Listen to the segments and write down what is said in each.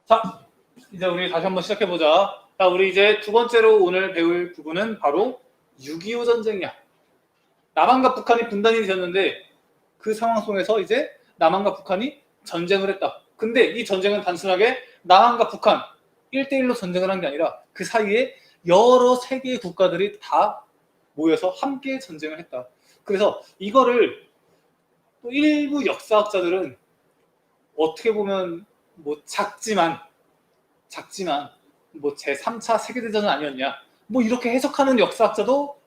자, 이제 우리 다시 한번 시작해보자. 자, 우리 이제 두 번째로 오늘 배울 부분은 바로 6.25 전쟁이야. 남한과 북한이 분단이 되었는데 그 상황 속에서 이제 남한과 북한이 전쟁을 했다. 근데 이 전쟁은 단순하게 남한과 북한 1대1로 전쟁을 한 게 아니라 그 사이에 여러 세계의 국가들이 다 모여서 함께 전쟁을 했다. 그래서 이거를 또 일부 역사학자들은 어떻게 보면 뭐 작지만 뭐 제3차 세계대전은 아니었냐 뭐 이렇게 해석하는 역사학자도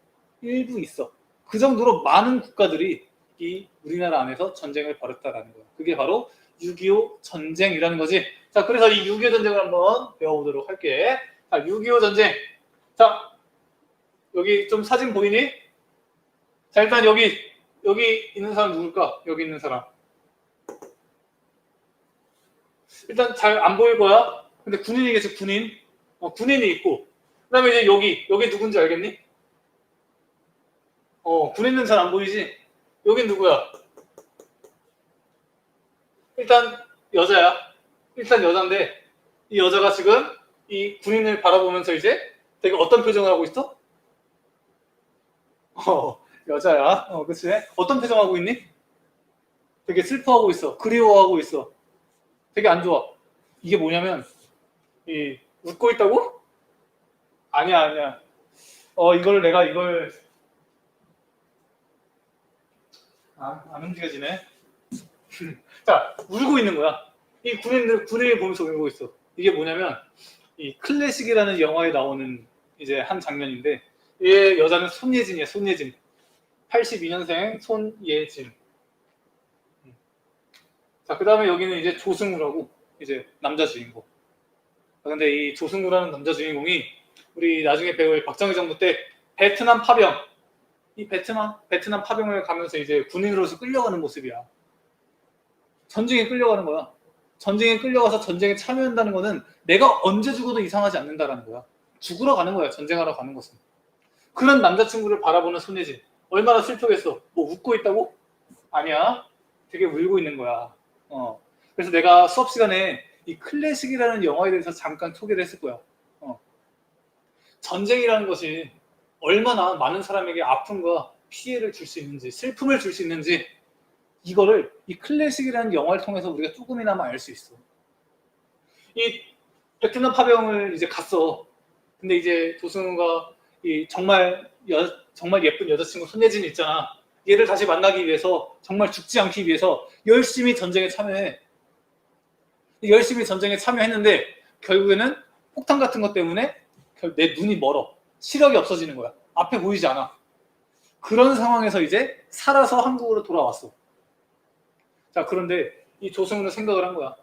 일부 있어. 그 정도로 많은 국가들이 이 우리나라 안에서 전쟁을 벌였다라는 거야. 그게 바로 6.25 전쟁이라는 거지. 자, 그래서 이 6.25 전쟁을 한번 배워보도록 할게. 자, 6.25 전쟁. 자, 여기 좀 사진 보이니? 자, 일단 여기 있는 사람 누굴까? 여기 있는 사람. 일단 잘 안 보일 거야. 근데 군인이겠지, 군인. 군인이 있고. 그 다음에 이제 여기 누군지 알겠니? 군인은 잘 안 보이지? 여긴 누구야? 일단 여자야. 일단 여잔데 이 여자가 지금 이 군인을 바라보면서 이제 되게 어떤 표정을 하고 있어? 여자야. 그치? 어떤 표정 하고 있니? 되게 슬퍼하고 있어. 그리워하고 있어. 되게 안 좋아. 이게 뭐냐면 웃고 있다고? 아니야. 이걸 안 움직여지네. 자, 울고 있는 거야. 이 군인이 보면서 울고 있어. 이게 뭐냐면 이 클래식이라는 영화에 나오는 이제 한 장면인데, 얘 여자는 손예진이야. 손예진. 82년생 손예진. 자, 그 다음에 여기는 이제 조승우라고 이제 남자 주인공. 근데 이 조승우라는 남자 주인공이 우리 나중에 배울 박정희 정부 때 베트남 파병, 이 베트남 파병을 가면서 이제 군인으로서 끌려가는 모습이야. 전쟁에 끌려가는 거야. 전쟁에 끌려가서 전쟁에 참여한다는 거는 내가 언제 죽어도 이상하지 않는다라는 거야. 죽으러 가는 거야. 전쟁하러 가는 것은. 그런 남자친구를 바라보는 손예진. 얼마나 슬프겠어. 뭐 웃고 있다고? 아니야. 되게 울고 있는 거야. 그래서 내가 수업 시간에 이 클래식이라는 영화에 대해서 잠깐 소개를 했을 거야. 전쟁이라는 것이 얼마나 많은 사람에게 아픔과 피해를 줄 수 있는지, 슬픔을 줄 수 있는지, 이거를 이 클래식이라는 영화를 통해서 우리가 조금이나마 알 수 있어. 이 베트남 파병을 이제 갔어. 근데 이제 조승우가 정말 예쁜 여자친구 손예진이 있잖아. 얘를 다시 만나기 위해서, 정말 죽지 않기 위해서 열심히 전쟁에 참여해. 열심히 전쟁에 참여했는데 결국에는 폭탄 같은 것 때문에 내 눈이 멀어. 시력이 없어지는 거야. 앞에 보이지 않아. 그런 상황에서 이제 살아서 한국으로 돌아왔어. 자, 그런데 이 조승우는 생각을 한 거야.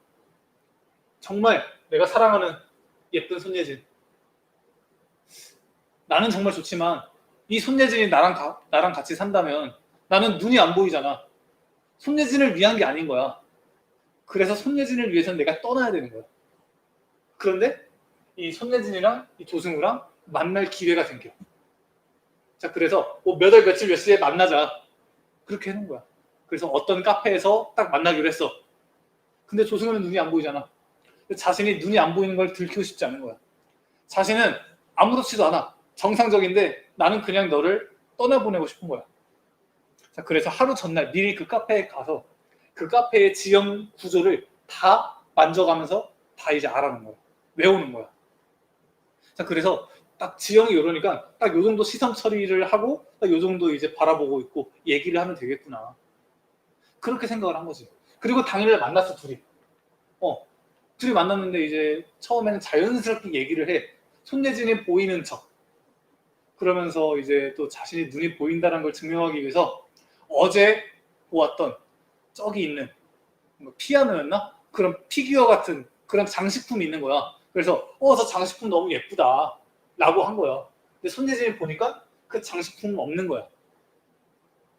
정말 내가 사랑하는 예쁜 손예진. 나는 정말 좋지만 이 손예진이 나랑 같이 산다면 나는 눈이 안 보이잖아. 손예진을 위한 게 아닌 거야. 그래서 손예진을 위해서는 내가 떠나야 되는 거야. 그런데 이 손예진이랑 이 조승우랑 만날 기회가 생겨. 자, 그래서 뭐 몇 월 며칠 몇 시에 만나자. 그렇게 해놓은 거야. 그래서 어떤 카페에서 딱 만나기로 했어. 근데 조승우는 눈이 안 보이잖아. 자신이 눈이 안 보이는 걸 들키고 싶지 않은 거야. 자신은 아무렇지도 않아. 정상적인데 나는 그냥 너를 떠나보내고 싶은 거야. 자, 그래서 하루 전날 미리 그 카페에 가서 그 카페의 지형 구조를 다 만져가면서 다 이제 알아놓은 거야. 외우는 거야. 자, 그래서 딱 지형이 이러니까 딱 요 정도 시선 처리를 하고 딱 요 정도 이제 바라보고 있고 얘기를 하면 되겠구나. 그렇게 생각을 한 거지. 그리고 당일날 만났어, 둘이. 둘이 만났는데 이제 처음에는 자연스럽게 얘기를 해. 손예진이 보이는 척. 그러면서 이제 또 자신이 눈이 보인다는 걸 증명하기 위해서 어제 보았던 저기 있는 피아노였나? 그런 피규어 같은 그런 장식품이 있는 거야. 그래서 저 장식품 너무 예쁘다 라고 한 거야. 근데 손예진이 보니까 그 장식품은 없는 거야.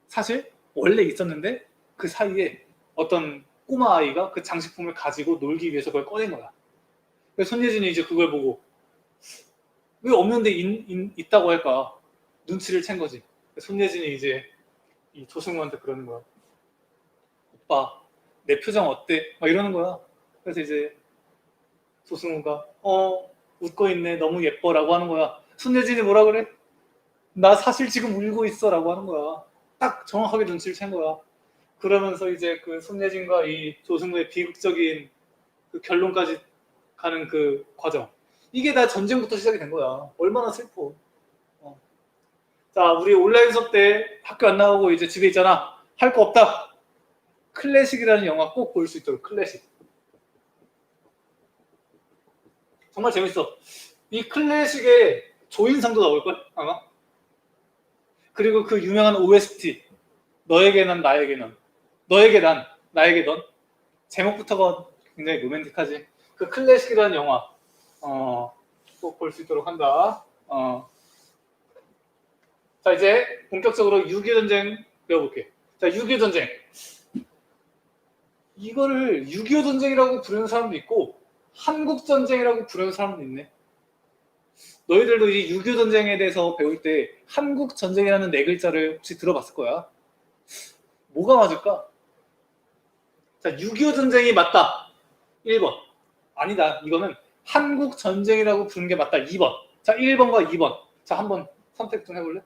사실 원래 있었는데 그 사이에 어떤 꼬마 아이가 그 장식품을 가지고 놀기 위해서 그걸 꺼낸 거야. 그래서 손예진이 이제 그걸 보고 왜 없는데 있다고 할까? 눈치를 챈 거지. 손예진이 이제 이 조승우한테 그러는 거야. 오빠, 내 표정 어때? 막 이러는 거야. 그래서 이제 조승우가 웃고 있네. 너무 예뻐라고 하는 거야. 손예진이 뭐라 그래? 나 사실 지금 울고 있어라고 하는 거야. 딱 정확하게 눈치를 챈 거야. 그러면서 이제 그 손예진과 이 조승우의 비극적인 그 결론까지 가는 그 과정. 이게 다 전쟁부터 시작이 된 거야. 얼마나 슬퍼. 자, 우리 온라인 수업 때 학교 안 나오고 이제 집에 있잖아. 할 거 없다. 클래식이라는 영화 꼭 볼 수 있도록. 클래식. 정말 재밌어. 이 클래식에 조인성도 나올걸? 아마? 그리고 그 유명한 OST. 너에게 난 나에게 넌. 너에게 난 나에게 넌. 제목부터가 굉장히 로맨틱하지. 그 클래식이라는 영화 꼭 볼 수 있도록 한다. 자, 이제 본격적으로 6.25 전쟁 배워볼게. 자, 6.25 전쟁. 이거를 6.25 전쟁이라고 부르는 사람도 있고 한국 전쟁이라고 부르는 사람도 있네. 너희들도 이 6.25 전쟁에 대해서 배울 때 한국 전쟁이라는 네 글자를 혹시 들어봤을 거야. 뭐가 맞을까? 자, 6.25 전쟁이 맞다. 1번. 아니다. 이거는 한국 전쟁이라고 부르는 게 맞다. 2번. 자, 1번과 2번. 자, 한번 선택 좀 해볼래?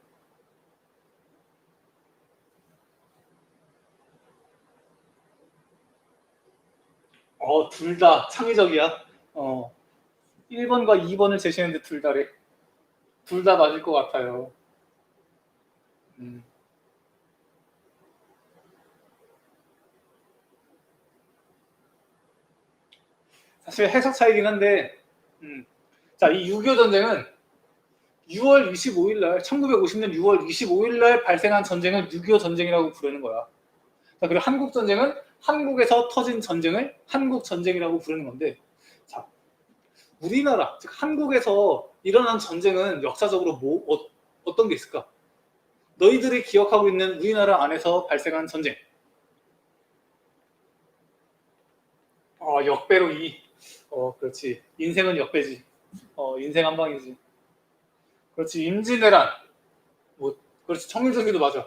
둘 다 창의적이야. 1번과 2번을 제시했는데 둘 다래. 둘 다 맞을 것 같아요. 사실 해석 차이긴 한데, 자, 이 6.25 전쟁은 6월 25일 날, 1950년 6월 25일 날 발생한 전쟁을 6.25 전쟁이라고 부르는 거야. 자, 그리고 한국 전쟁은 한국에서 터진 전쟁을 한국 전쟁이라고 부르는 건데, 자, 우리나라, 즉 한국에서 일어난 전쟁은 역사적으로 어떤 게 있을까? 너희들이 기억하고 있는 우리나라 안에서 발생한 전쟁. 역배로 2. 그렇지. 인생은 역배지. 인생 한 방이지. 그렇지. 임진왜란. 뭐, 그렇지. 청일전기도 맞아.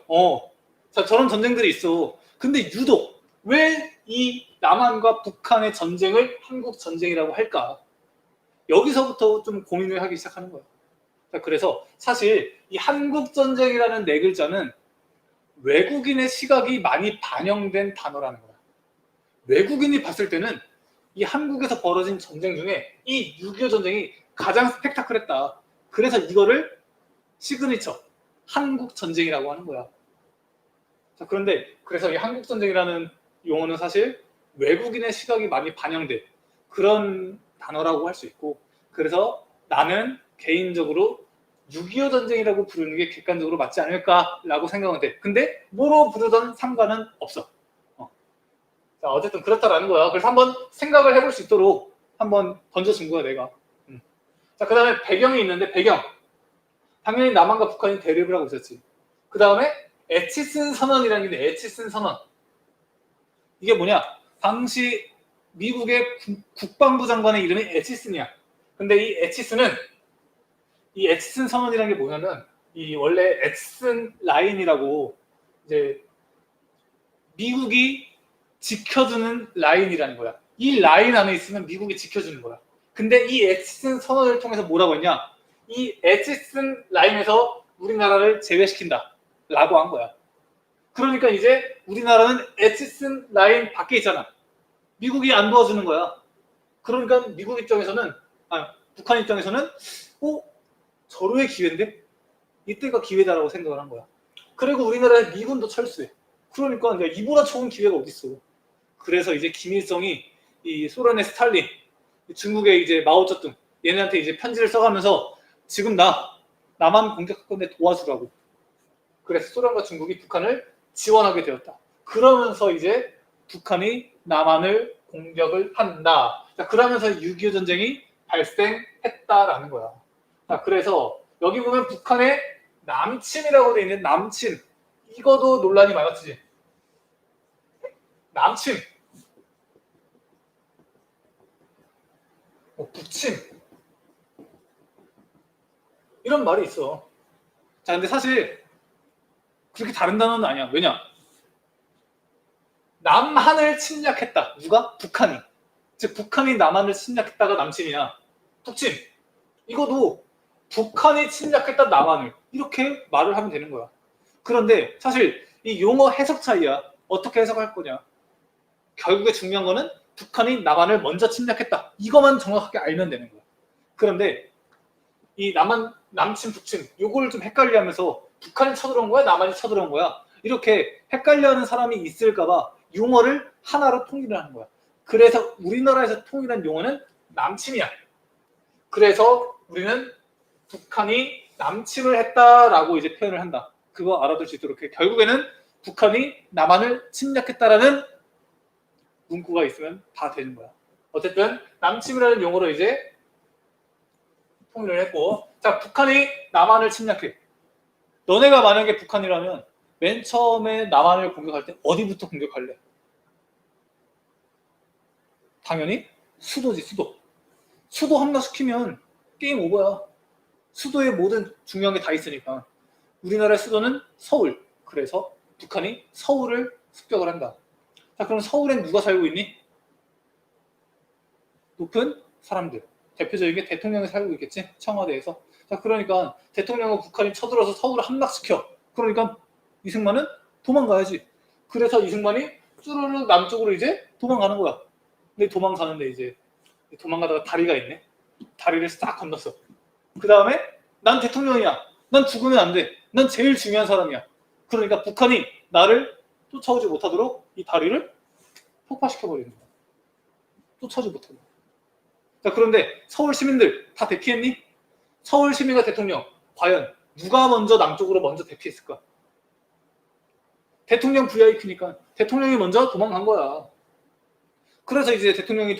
자, 저런 전쟁들이 있어. 근데 유독 왜 이 남한과 북한의 전쟁을 한국 전쟁이라고 할까? 여기서부터 좀 고민을 하기 시작하는 거야. 자, 그래서 사실 이 한국 전쟁이라는 네 글자는 외국인의 시각이 많이 반영된 단어라는 거야. 외국인이 봤을 때는 이 한국에서 벌어진 전쟁 중에 이 6.25 전쟁이 가장 스펙타클했다. 그래서 이거를 시그니처 한국 전쟁이라고 하는 거야. 자, 그런데 그래서 이 한국 전쟁이라는 용어는 사실 외국인의 시각이 많이 반영된 그런 단어라고 할 수 있고, 그래서 나는 개인적으로 6.25 전쟁이라고 부르는 게 객관적으로 맞지 않을까라고 생각하는데, 근데 뭐로 부르던 상관은 없어. 자, 어쨌든 그렇다라는 거야. 그래서 한번 생각을 해볼 수 있도록 한번 던져준 거야, 내가. 자, 그 다음에 배경이 있는데, 배경. 당연히 남한과 북한이 대립을 하고 있었지. 그 다음에 에치슨 선언이라는 게 있는데, 에치슨 선언. 이게 뭐냐? 당시 미국의 국방부 장관의 이름이 에치슨이야. 근데 이 에치슨 선언이라는 게 뭐냐면, 이 원래 에치슨 라인이라고 이제 미국이 지켜주는 라인이라는 거야. 이 라인 안에 있으면 미국이 지켜주는 거야. 근데 이 에치슨 선언을 통해서 뭐라고 했냐? 이 에치슨 라인에서 우리나라를 제외시킨다 라고 한 거야. 그러니까 이제 우리나라는 에치슨 라인 밖에 있잖아. 미국이 안 도와주는 거야. 그러니까 미국 입장에서는, 북한 입장에서는 절호의 기회인데? 이때가 기회다라고 생각을 한 거야. 그리고 우리나라의 미군도 철수해. 그러니까 이보다 좋은 기회가 어딨어. 그래서 이제 김일성이 이 소련의 스탈린, 중국의 이제 마오쩌둥, 얘네한테 이제 편지를 써가면서 지금 남한 공격할 건데 도와주라고. 그래서 소련과 중국이 북한을 지원하게 되었다. 그러면서 이제 북한이 남한을 공격을 한다. 자, 그러면서 6.25 전쟁이 발생했다라는 거야. 자, 그래서 여기 보면 북한의 남침이라고 돼 있는 남침. 이거도 논란이 많았지. 남침. 북침. 이런 말이 있어. 자, 근데 사실 그렇게 다른 단어는 아니야. 왜냐? 남한을 침략했다. 누가? 북한이. 즉 북한이 남한을 침략했다가 남침이냐, 북침. 이거도 북한이 침략했다 남한을 이렇게 말을 하면 되는 거야. 그런데 사실 이 용어 해석 차이야. 어떻게 해석할 거냐. 결국에 중요한 거는 북한이 남한을 먼저 침략했다. 이것만 정확하게 알면 되는 거야. 그런데 이 남침, 북침 요거를 좀 헷갈려하면서 북한이 쳐들어온 거야, 남한이 쳐들어온 거야. 이렇게 헷갈려하는 사람이 있을까봐 용어를 하나로 통일을 하는 거야. 그래서 우리나라에서 통일한 용어는 남침이야. 그래서 우리는 북한이 남침을 했다라고 이제 표현을 한다. 그거 알아둘 수 있도록 해. 결국에는 북한이 남한을 침략했다라는 문구가 있으면 다 되는 거야. 어쨌든 남침이라는 용어로 이제 통일을 했고, 자, 북한이 남한을 침략해. 너네가 만약에 북한이라면 맨 처음에 남한을 공격할 때 어디부터 공격할래? 당연히 수도지, 수도. 수도 함락시키면 게임 오버야. 수도에 모든 중요한 게 다 있으니까. 우리나라의 수도는 서울. 그래서 북한이 서울을 습격을 한다. 자, 그럼 서울엔 누가 살고 있니? 높은 사람들. 대표적인 게 대통령이 살고 있겠지? 청와대에서. 자, 그러니까 대통령은 북한이 쳐들어서 서울을 함락시켜. 그러니까 이승만은 도망가야지. 그래서 이승만이 쭈루룩 남쪽으로 이제 도망가는 거야. 근데 도망가는데 이제 도망가다가 다리가 있네. 다리를 싹 건넜어. 그 다음에 난 대통령이야. 난 죽으면 안 돼. 난 제일 중요한 사람이야. 그러니까 북한이 나를 쫓아오지 못하도록 이 다리를 폭파시켜버리는 거야. 쫓아오지 못하도록. 자, 그런데 서울 시민들 다 대피했니? 서울 시민과 대통령 과연 누가 먼저 남쪽으로 먼저 대피했을까? 대통령 VIP니까 대통령이 먼저 도망간 거야. 그래서 이제 대통령이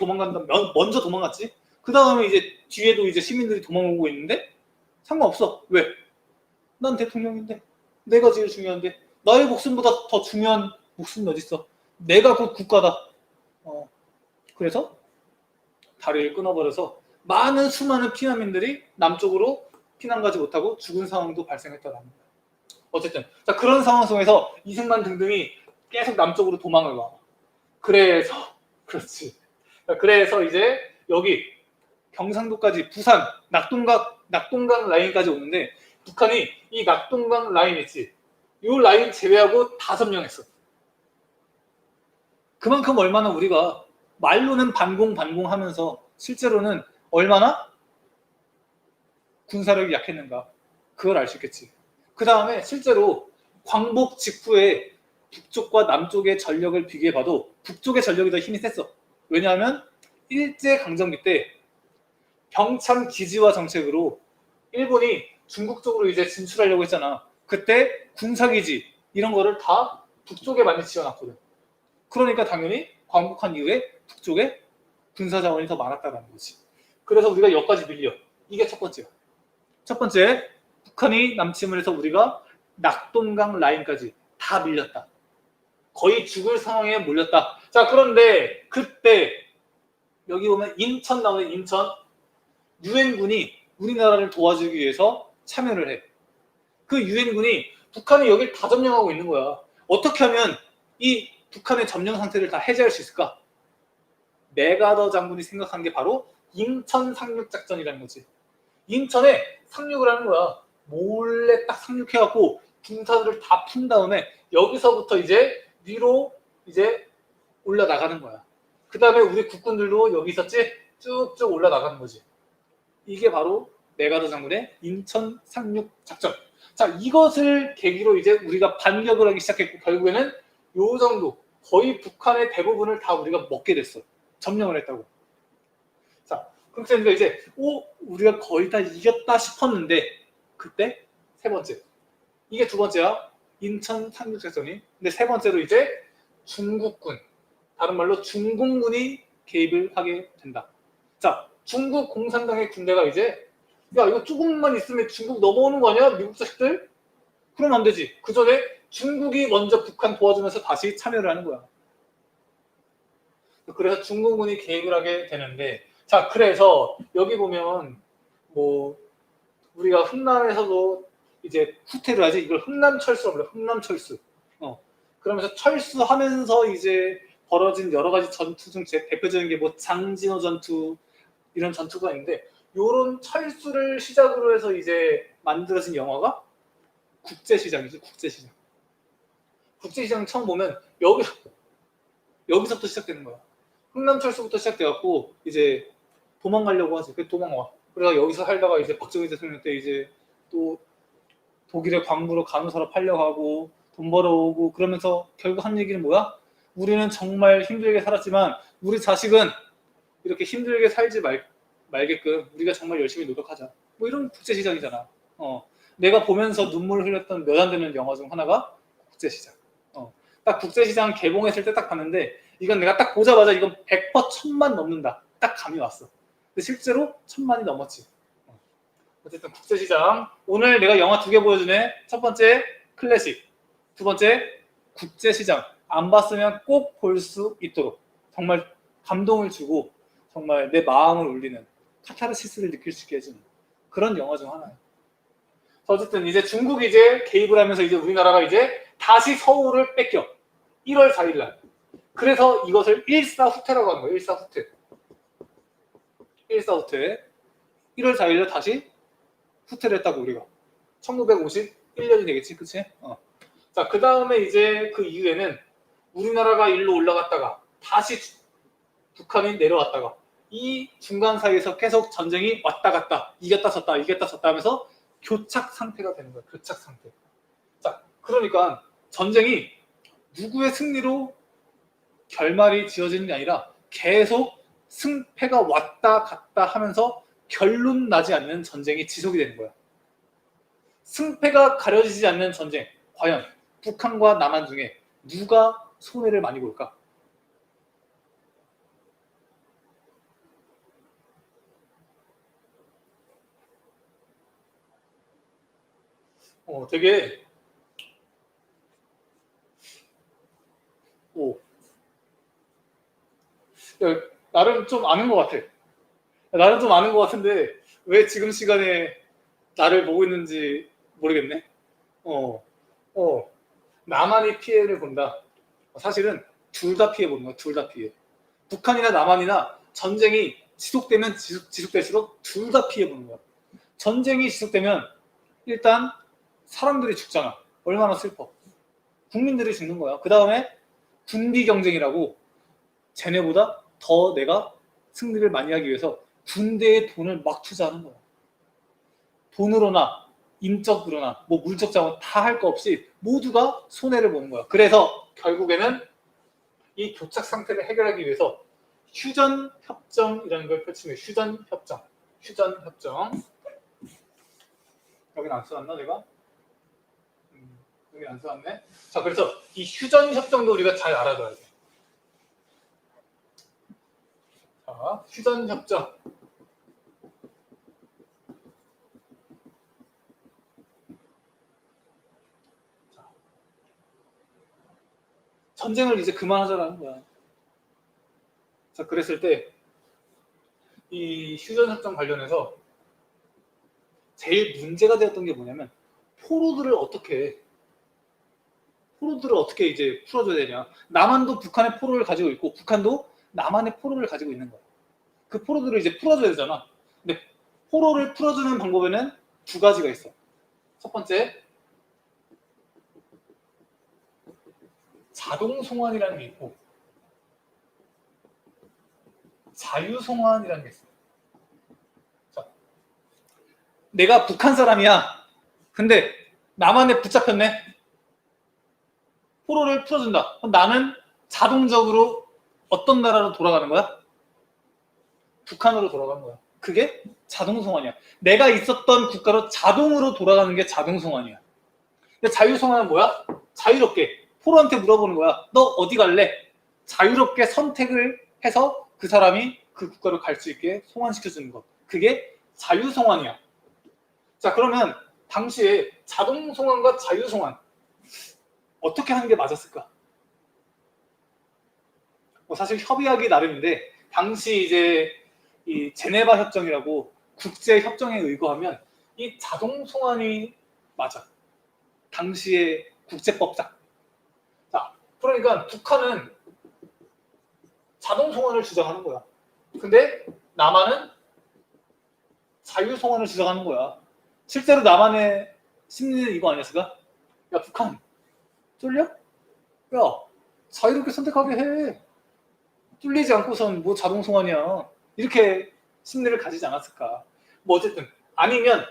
먼저 도망갔지. 그 다음에 이제 뒤에도 이제 시민들이 도망오고 있는데 상관없어. 왜? 난 대통령인데, 내가 제일 중요한데, 나의 목숨보다 더 중요한 목숨이 어딨어? 내가 곧 국가다. 그래서 다리를 끊어버려서 많은 수많은 피난민들이 남쪽으로 피난 가지 못하고 죽은 상황도 발생했다는 거야. 어쨌든 자, 그런 상황 속에서 이승만 등등이 계속 남쪽으로 도망을 와. 그래서 그렇지. 그래서 이제 여기 경상도까지 부산 낙동강 라인까지 오는데 북한이 이 낙동강 라인 있지. 이 라인 제외하고 다 점령했어. 그만큼 얼마나 우리가 말로는 반공하면서 실제로는 얼마나 군사력이 약했는가. 그걸 알 수 있겠지. 그 다음에 실제로 광복 직후에 북쪽과 남쪽의 전력을 비교해봐도 북쪽의 전력이 더 힘이 셌어. 왜냐하면 일제강점기 때 병참 기지화 정책으로 일본이 중국 쪽으로 이제 진출하려고 했잖아. 그때 군사기지 이런 거를 다 북쪽에 많이 지어놨거든. 그러니까 당연히 광복한 이후에 북쪽에 군사자원이 더 많았다는 거지. 그래서 우리가 여기까지 밀려. 이게 첫 번째야. 첫 번째, 북한이 남침을 해서 우리가 낙동강 라인까지 다 밀렸다. 거의 죽을 상황에 몰렸다. 자, 그런데 그때 여기 보면 인천 나오는 인천 유엔군이 우리나라를 도와주기 위해서 참여를 해. 그 유엔군이 북한이 여기를 다 점령하고 있는 거야. 어떻게 하면 이 북한의 점령 상태를 다 해제할 수 있을까? 메가더 장군이 생각한 게 바로 인천 상륙 작전이라는 거지. 인천에 상륙을 하는 거야. 몰래 딱 상륙해갖고 군사들을 다 푼 다음에 여기서부터 이제 위로 이제 올라나가는 거야. 그 다음에 우리 국군들도 여기 있었지? 쭉쭉 올라나가는 거지. 이게 바로 메가더 장군의 인천 상륙 작전. 자, 이것을 계기로 이제 우리가 반격을 하기 시작했고 결국에는 요 정도 거의 북한의 대부분을 다 우리가 먹게 됐어. 점령을 했다고. 자, 그러니까 이제 우리가 거의 다 이겼다 싶었는데 그때 세 번째. 이게 두 번째야. 인천 상륙 작전이. 근데 세 번째로 이제 중국군, 다른 말로 중공군이 개입을 하게 된다. 자, 중국 공산당의 군대가 이제 야, 이거 조금만 있으면 중국 넘어오는 거 아니야? 미국 자식들? 그러면 안 되지. 그 전에 중국이 먼저 북한 도와주면서 다시 참여를 하는 거야. 그래서 중공군이 개입을 하게 되는데, 자, 그래서 여기 보면 뭐 우리가 흥남에서도 이제 후퇴를 하지. 이걸 흥남철수라고 그래. 흥남철수. 그러면서 철수하면서 이제 벌어진 여러 가지 전투 중 제 대표적인 게 뭐 장진호 전투 이런 전투가 있는데 요런 철수를 시작으로 해서 이제 만들어진 영화가 국제시장이죠. 국제시장. 국제시장 처음 보면 여기서부터 시작되는 거야. 흥남철수부터 시작돼갖고 이제 도망가려고 하지. 그 도망와. 그래서 여기서 살다가 이제 박정희 대통령 때 이제 또 독일의 광부로 간호사로 팔려가고 돈 벌어오고 그러면서 결국 한 얘기는 뭐야? 우리는 정말 힘들게 살았지만 우리 자식은 이렇게 힘들게 살지 말게끔 우리가 정말 열심히 노력하자. 뭐 이런 국제시장이잖아. 내가 보면서 눈물 흘렸던 몇 안 되는 영화 중 하나가 국제시장. 딱 국제시장 개봉했을 때 딱 봤는데 이건 내가 딱 보자마자 이건 100% 1000만 넘는다. 딱 감이 왔어. 근데 실제로 1000만이 넘었지. 어쨌든 국제시장. 오늘 내가 영화 2개 보여주네. 첫 번째 클래식. 두 번째 국제시장. 안 봤으면 꼭 볼 수 있도록 정말 감동을 주고 정말 내 마음을 울리는 카타르시스를 느낄 수 있게 해주는 그런 영화 중 하나예요. 어쨌든 이제 중국이 이제 개입을 하면서 이제 우리나라가 이제 다시 서울을 뺏겨. 1월 4일 날. 그래서 이것을 일사후퇴라고 하는 거예요. 일사후퇴. 일사후퇴. 1월 4일 날 다시 후퇴를 했다고 우리가. 1951년이 되겠지, 그치? 자, 그 다음에 이제 그 이후에는 우리나라가 일로 올라갔다가 다시 북한이 내려왔다가 이 중간 사이에서 계속 전쟁이 왔다 갔다 이겼다 졌다 이겼다 졌다 하면서 교착 상태가 되는 거야. 교착 상태. 자, 그러니까 전쟁이 누구의 승리로 결말이 지어지는 게 아니라 계속 승패가 왔다 갔다 하면서 결론 나지 않는 전쟁이 지속이 되는 거야. 승패가 가려지지 않는 전쟁. 과연 북한과 남한 중에 누가 손해를 많이 볼까? 되게 야, 나름 좀 아는 것 같아. 나름 좀 아는 것 같은데 왜 지금 시간에 나를 보고 있는지 모르겠네. 남한이 피해를 본다. 사실은 둘 다 피해 보는 거야. 둘 다 피해. 북한이나 남한이나 전쟁이 지속되면 지속될수록 둘 다 피해 보는 거야. 전쟁이 지속되면 일단 사람들이 죽잖아. 얼마나 슬퍼. 국민들이 죽는 거야. 그 다음에 군비 경쟁이라고 쟤네보다 더 내가 승리를 많이 하기 위해서 군대에 돈을 막 투자하는 거야. 돈으로나 인적으로나 뭐 물적 자원 다 할 거 없이 모두가 손해를 보는 거야. 그래서 결국에는 이 교착 상태를 해결하기 위해서 휴전협정이라는 걸 펼치는 휴전협정. 휴전협정. 여긴 안 써놨나 내가? 여기 안 써놨네. 자, 그래서 이 휴전협정도 우리가 잘 알아둬야 돼. 자, 휴전협정. 전쟁을 이제 그만하자라는 거야. 자, 그랬을 때 이 휴전협정 관련해서 제일 문제가 되었던 게 뭐냐면 포로들을 어떻게 이제 풀어줘야 되냐. 남한도 북한의 포로를 가지고 있고 북한도 남한의 포로를 가지고 있는 거야. 그 포로들을 이제 풀어줘야 되잖아. 근데 포로를 풀어주는 방법에는 두 가지가 있어. 첫 번째, 자동 송환이라는 게 있고 자유 송환이라는 게 있어. 자, 내가 북한 사람이야. 근데 남한에 붙잡혔네. 포로를 풀어준다. 그럼 나는 자동적으로 어떤 나라로 돌아가는 거야? 북한으로 돌아가는 거야. 그게 자동 송환이야. 내가 있었던 국가로 자동으로 돌아가는 게 자동 송환이야. 근데 자유 송환은 뭐야? 자유롭게 포로한테 물어보는 거야. 너 어디 갈래? 자유롭게 선택을 해서 그 사람이 그 국가로 갈 수 있게 송환시켜주는 것. 그게 자유 송환이야. 자, 그러면 당시에 자동 송환과 자유 송환 어떻게 하는 게 맞았을까? 사실 협의하기 나름인데 당시 이제 이 제네바 협정이라고 국제 협정에 의거하면 이 자동 송환이 맞아. 당시의 국제법상. 자, 그러니까 북한은 자동 송환을 주장하는 거야. 근데 남한은 자유 송환을 주장하는 거야. 실제로 남한의 심리는 이거 아니었을까? 야, 북한 쫄려? 야, 자유롭게 선택하게 해. 뚫리지 않고선 뭐 자동 송환이야. 이렇게 심리를 가지지 않았을까? 뭐 어쨌든 아니면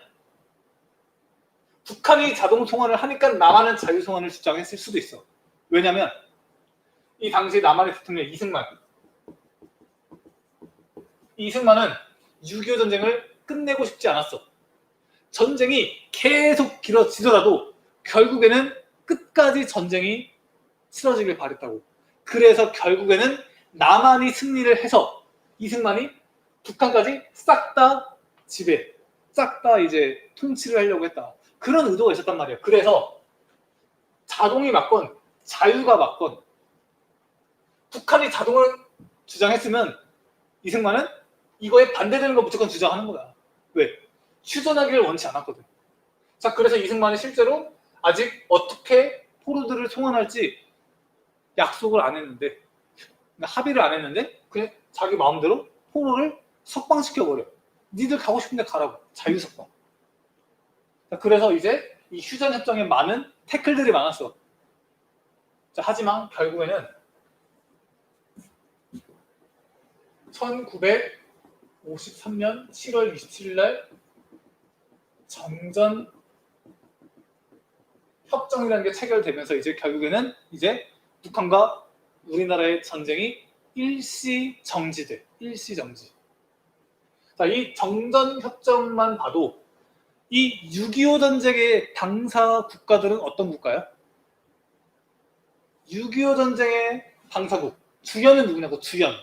북한이 자동 송환을 하니까 남한은 자유 송환을 주장했을 수도 있어. 왜냐면 이 당시 남한의 대통령 이승만은 6.25 전쟁을 끝내고 싶지 않았어. 전쟁이 계속 길어지더라도 결국에는 끝까지 전쟁이 치러지길 바랬다고. 그래서 결국에는 남한이 승리를 해서 이승만이 북한까지 싹 다 지배, 싹 다 이제 통치를 하려고 했다. 그런 의도가 있었단 말이에요. 그래서 자동이 맞건 자유가 맞건 북한이 자동을 주장했으면 이승만은 이거에 반대되는 거 무조건 주장하는 거야. 왜? 휴전하기를 원치 않았거든. 자, 그래서 이승만이 실제로 아직 어떻게 포로들을 송환할지 약속을 안 했는데, 합의를 안 했는데 그냥 자기 마음대로 포로를 석방시켜버려. 니들 가고 싶은데 가라고. 자유석방. 자, 그래서 이제 이 휴전협정에 많은 태클들이 많았어. 자, 하지만 결국에는 1953년 7월 27일 날 정전 협정이라는 게 체결되면서 이제 결국에는 이제 북한과 우리나라의 전쟁이 일시 정지돼. 일시 정지. 자, 이 정전 협정만 봐도 이 6.25 전쟁의 당사 국가들은 어떤 국가야? 6.25 전쟁의 당사국. 주연은 누구냐고, 주연.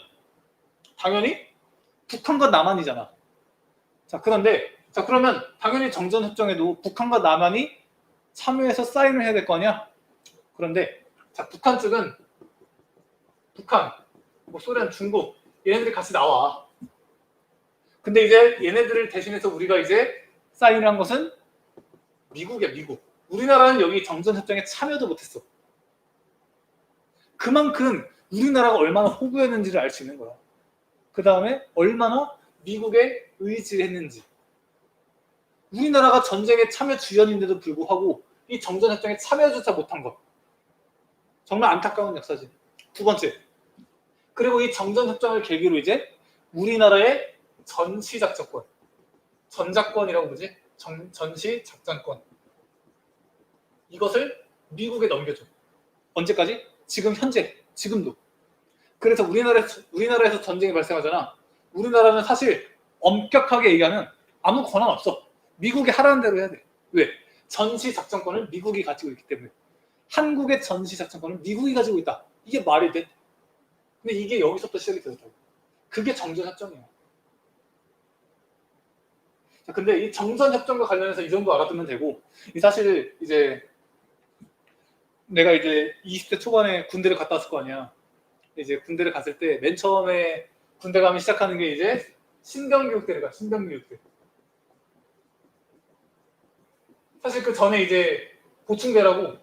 당연히 북한과 남한이잖아. 자, 그런데, 자, 그러면 당연히 정전협정에도 북한과 남한이 참여해서 사인을 해야 될 거 아니야? 그런데, 자, 북한 측은, 북한, 뭐 소련, 중국, 얘네들이 같이 나와. 근데 이제 얘네들을 대신해서 우리가 이제 사인을 한 것은 미국이야, 미국. 우리나라는 여기 정전협정에 참여도 못했어. 그만큼 우리나라가 얼마나 호구였는지를 알 수 있는 거야. 그 다음에 얼마나 미국에 의지했는지. 우리나라가 전쟁에 참여 주연인데도 불구하고 이 정전협정에 참여조차 못한 것. 정말 안타까운 역사지. 두 번째. 그리고 이 정전협정을 계기로 이제 우리나라의 전시작전권. 전작권이라고 그러지? 전시작전권. 이것을 미국에 넘겨줘. 언제까지? 지금 현재. 지금도. 그래서 우리나라에서 전쟁이 발생하잖아. 우리나라는 사실 엄격하게 얘기하면 아무 권한 없어. 미국이 하라는 대로 해야 돼. 왜? 전시작전권을 미국이 가지고 있기 때문에. 한국의 전시작전권을 미국이 가지고 있다. 이게 말이 돼? 근데 이게 여기서부터 시작이 되었다고. 그게 정전협정이야. 자, 근데 이 정전협정과 관련해서 이 정도 알아두면 되고, 사실 이제 내가 이제 20대 초반에 군대를 갔다 왔을 거 아니야. 이제 군대를 갔을 때 맨 처음에 군대 가면 시작하는 게 이제 신병교육대를 가. 신병교육대. 사실 그 전에 이제 보충대라고,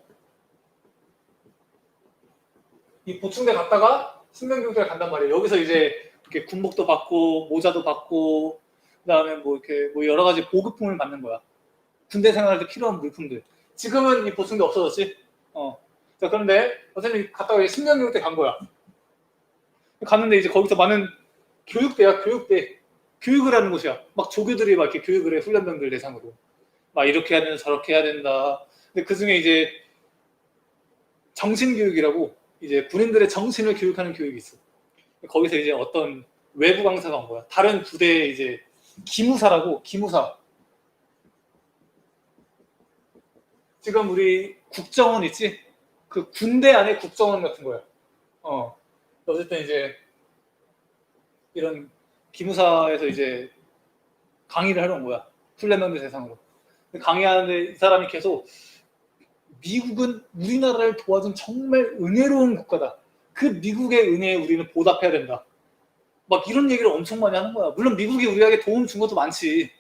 이 보충대 갔다가 신병교육대를 간단 말이에요. 여기서 이제 이렇게 군복도 받고 모자도 받고 그다음에 뭐 이렇게 뭐 여러 가지 보급품을 받는 거야. 군대 생활할 때 필요한 물품들. 지금은 이 보충대 없어졌지. 자, 그런데 어쨌든 갔다가 신병교육대 간 거야. 갔는데 이제 거기서 많은 교육대야, 교육대. 교육을 하는 곳이야. 막 조교들이 막 이렇게 교육을 해, 훈련병들 대상으로. 막 이렇게 해야 된다, 저렇게 해야 된다. 근데 그 중에 이제 정신교육이라고 이제 군인들의 정신을 교육하는 교육이 있어. 거기서 이제 어떤 외부 강사가 온 거야. 다른 부대의 이제 기무사라고, 기무사. 지금 우리 국정원 있지? 그 군대 안에 국정원 같은 거야. 어쨌든 이제 이런 기무사에서 이제 강의를 하러 온 거야. 훈련병들 대상으로. 강의하는데 이 사람이 계속 미국은 우리나라를 도와준 정말 은혜로운 국가다. 그 미국의 은혜에 우리는 보답해야 된다. 막 이런 얘기를 엄청 많이 하는 거야. 물론 미국이 우리에게 도움 준 것도 많지.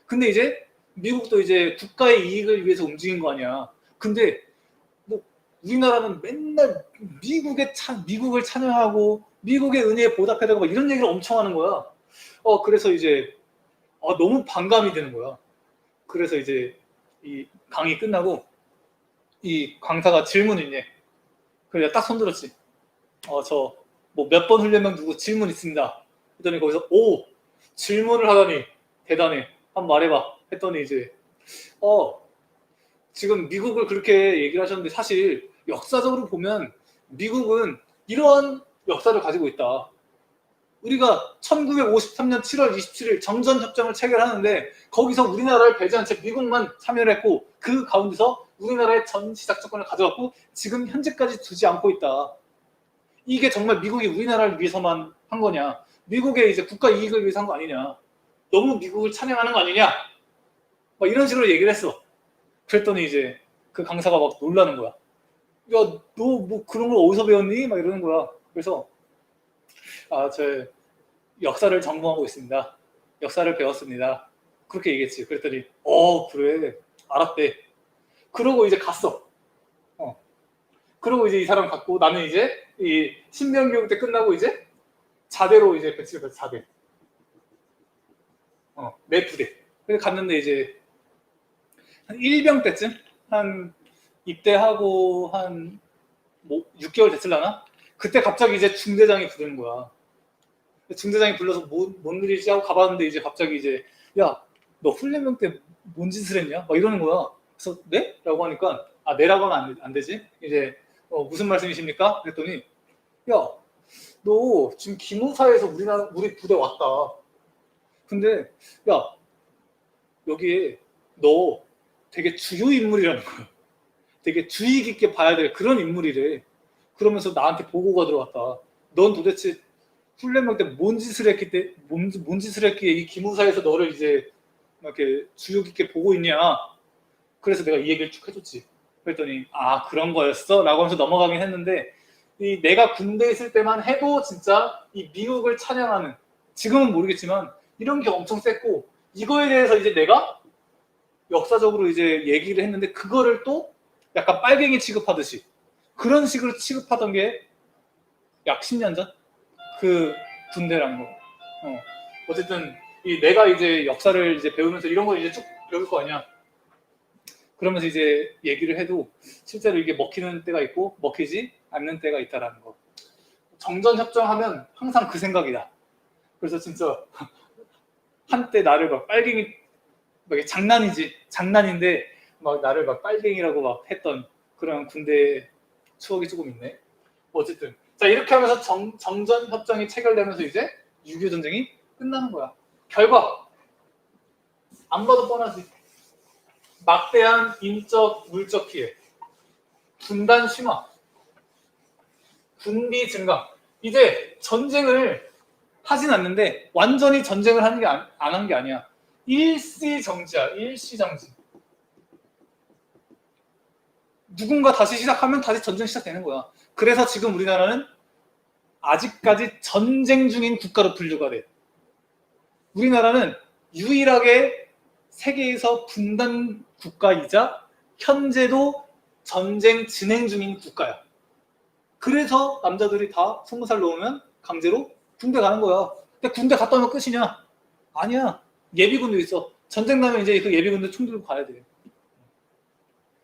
근데 이제 미국도 이제 국가의 이익을 위해서 움직인 거 아니야. 근데 뭐 우리나라는 맨날 미국을 찬양하고 미국의 은혜에 보답해야 되고 막 이런 얘기를 엄청 하는 거야. 그래서 이제 너무 반감이 되는 거야. 그래서 이제 이 강의 끝나고 이 강사가 질문 있네. 그래서 딱 손들었지. 저 뭐 몇 번 훈련병 누구 질문 있습니다. 했더니 거기서 질문을 하다니 대단해. 한번 말해봐. 했더니 이제 지금 미국을 그렇게 얘기를 하셨는데 사실 역사적으로 보면 미국은 이러한 역사를 가지고 있다. 우리가 1953년 7월 27일 정전협정을 체결하는데 거기서 우리나라를 배제한 채 미국만 참여를 했고 그 가운데서 우리나라의 전시작전권을 가져갔고 지금 현재까지 두지 않고 있다. 이게 정말 미국이 우리나라를 위해서만 한 거냐? 미국의 이제 국가 이익을 위해서 한 거 아니냐? 너무 미국을 찬양하는 거 아니냐? 막 이런 식으로 얘기를 했어. 그랬더니 이제 그 강사가 막 놀라는 거야. 야, 너 뭐 그런 걸 어디서 배웠니? 막 이러는 거야. 그래서 저 역사를 전공하고 있습니다. 역사를 배웠습니다. 그렇게 얘기했지. 그랬더니 그래 알았대. 그러고 이제 갔어. 그러고 이제 이 사람 갔고 나는 이제 이 신병교육 때 끝나고 이제 자대로 이제 배치를 받았어. 자대. 내 부대. 그래서 갔는데 이제 한 1병 때쯤 한 입대하고 한 뭐 6개월 됐을라나? 그때 갑자기 이제 중대장이 부르는 거야. 중대장이 불러서 뭔 일이지 하고 가봤는데 이제 갑자기 이제 야, 너 훈련병 때 뭔 짓을 했냐? 막 이러는 거야. 그래서 네? 라고 하니까 네라고 하면 안 되지. 이제 무슨 말씀이십니까? 그랬더니 야, 너 지금 기무사에서 우리 부대 왔다. 근데 야, 여기에 너 되게 주요 인물이라는 거야. 되게 주의 깊게 봐야 될 그런 인물이래. 그러면서 나한테 보고가 들어왔다. 넌 도대체 훈련병 때 뭔 짓을 했기에 이 기무사에서 너를 이제 이렇게 주의 깊게 보고 있냐. 그래서 내가 이 얘기를 쭉 해줬지. 그랬더니 그런 거였어? 라고 하면서 넘어가긴 했는데 이 내가 군대에 있을 때만 해도 진짜 이 미국을 찬양하는 지금은 모르겠지만 이런 게 엄청 셌고 이거에 대해서 이제 내가 역사적으로 이제 얘기를 했는데 그거를 또 약간 빨갱이 취급하듯이 그런 식으로 취급하던 게 약 10년 전? 그 군대라는 거. 어쨌든 내가 이제 역사를 이제 배우면서 이런 걸 이제 쭉 배울 거 아니야. 그러면서 이제 얘기를 해도 실제로 이게 먹히는 때가 있고 먹히지 않는 때가 있다라는 거. 정전협정하면 항상 그 생각이다. 그래서 진짜 한때 나를 막 빨갱이 막 장난인데 막 나를 막 빨갱이라고 막 했던 그런 군대 추억이 조금 있네. 어쨌든 자 이렇게 하면서 정전협정이 체결되면서 이제 6.25 전쟁이 끝나는 거야. 결과 안 봐도 뻔하지. 막대한 인적 물적 피해, 분단 심화, 군비 증강. 이제 전쟁을 하진 않는데 완전히 전쟁을 하는 게 안 한 게 아니야. 일시정지야. 일시정지. 누군가 다시 시작하면 다시 전쟁 시작되는 거야. 그래서 지금 우리나라는 아직까지 전쟁 중인 국가로 분류가 돼. 우리나라는 유일하게 세계에서 분단 국가이자 현재도 전쟁 진행 중인 국가야. 그래서 남자들이 다 20살 넘으면 강제로 군대 가는 거야. 근데 군대 갔다 오면 끝이냐? 아니야. 예비군도 있어. 전쟁 나면 이제 그 예비군도 총 들고 가야 돼.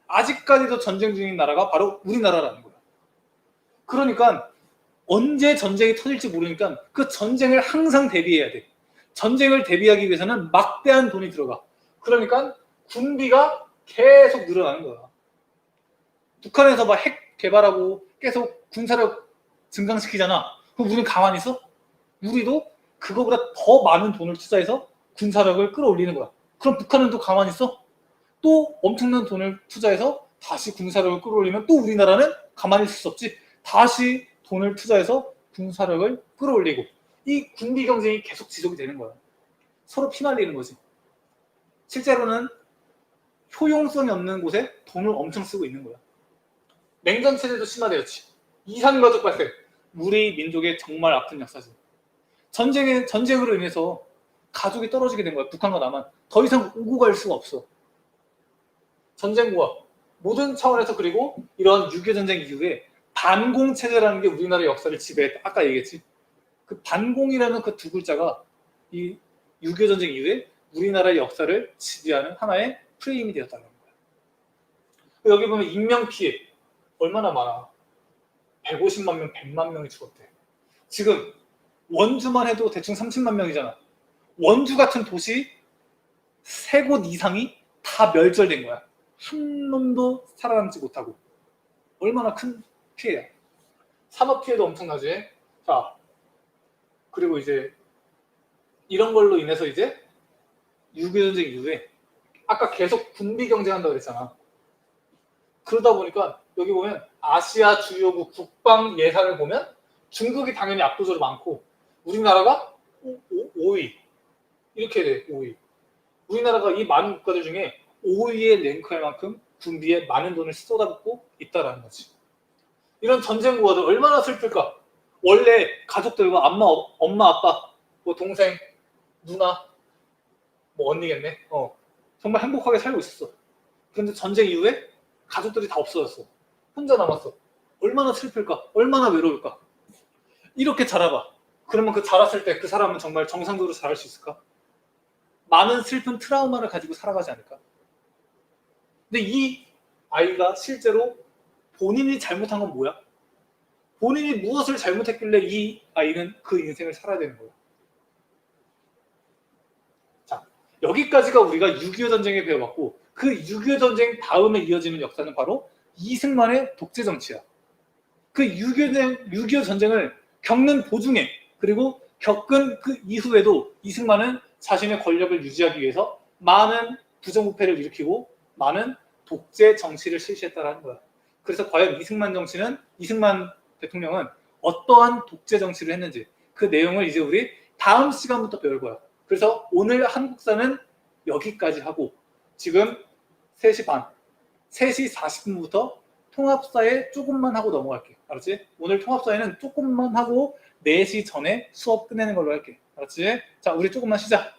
아직까지도 전쟁 중인 나라가 바로 우리나라라는 거야. 그러니까 언제 전쟁이 터질지 모르니까 그 전쟁을 항상 대비해야 돼. 전쟁을 대비하기 위해서는 막대한 돈이 들어가. 그러니까 군비가 계속 늘어나는 거야. 북한에서 막 핵 개발하고 계속 군사력 증강시키잖아. 그럼 우리는 가만히 있어? 우리도 그거보다 더 많은 돈을 투자해서 군사력을 끌어올리는 거야. 그럼 북한은 또 가만히 있어? 또 엄청난 돈을 투자해서 다시 군사력을 끌어올리면 또 우리나라는 가만히 있을 수 없지. 다시 돈을 투자해서 군사력을 끌어올리고 이 군비 경쟁이 계속 지속이 되는 거야. 서로 피말리는 거지. 실제로는 효용성이 없는 곳에 돈을 엄청 쓰고 있는 거야. 냉전 체제도 심화되었지. 이산가족 발생. 우리 민족의 정말 아픈 역사지. 전쟁으로 인해서 가족이 떨어지게 된 거야. 북한과 남한. 더 이상 오고 갈 수가 없어. 전쟁과 모든 차원에서 그리고 이런 6.25 전쟁 이후에 반공 체제라는 게 우리나라 역사를 지배했다. 아까 얘기했지. 그 반공이라는 그 두 글자가 이 6.25 전쟁 이후에 우리나라의 역사를 지배하는 하나의 프레임이 되었다는 거야. 여기 보면 인명 피해 얼마나 많아. 150만 명, 100만 명이 죽었대. 지금 원주만 해도 대충 30만 명이잖아. 원주 같은 도시 3곳 이상이 다 멸절된 거야. 한 놈도 살아남지 못하고. 얼마나 큰 피해야. 산업 피해도 엄청나지. 자, 그리고 이제 이런 걸로 인해서 이제 6.25 전쟁 이후에 아까 계속 군비 경쟁한다고 그랬잖아. 그러다 보니까 여기 보면 아시아 주요국 국방 예산을 보면 중국이 당연히 압도적으로 많고 우리나라가 5위 이렇게 돼. 5위. 우리나라가 이 많은 국가들 중에 5위에 랭크할 만큼 군비에 많은 돈을 쏟아붓고 있다라는 거지. 이런 전쟁 구화들 얼마나 슬플까. 원래 가족들과 엄마 아빠 뭐 동생 누나 뭐 언니겠네. 정말 행복하게 살고 있었어. 그런데 전쟁 이후에 가족들이 다 없어졌어. 혼자 남았어. 얼마나 슬플까? 얼마나 외로울까? 이렇게 자라봐. 그러면 그 자랐을 때 그 사람은 정말 정상적으로 자랄 수 있을까? 많은 슬픈 트라우마를 가지고 살아가지 않을까? 근데 이 아이가 실제로 본인이 잘못한 건 뭐야? 본인이 무엇을 잘못했길래 이 아이는 그 인생을 살아야 되는 거야? 자, 여기까지가 우리가 6.25 전쟁에 배워봤고 그 6.25 전쟁 다음에 이어지는 역사는 바로 이승만의 독재 정치야. 그 6.25 전쟁을 겪는 도중에 그리고 겪은 그 이후에도 이승만은 자신의 권력을 유지하기 위해서 많은 부정부패를 일으키고 많은 독재 정치를 실시했다는 거야. 그래서 과연 이승만 대통령은 어떠한 독재 정치를 했는지 그 내용을 이제 우리 다음 시간부터 배울 거야. 그래서 오늘 한국사는 여기까지 하고 지금 3시 반, 3시 40분부터 통합사에 조금만 하고 넘어갈게. 알았지? 오늘 통합사에는 조금만 하고 4시 전에 수업 끝내는 걸로 할게. 알았지? 자, 우리 조금만 쉬자.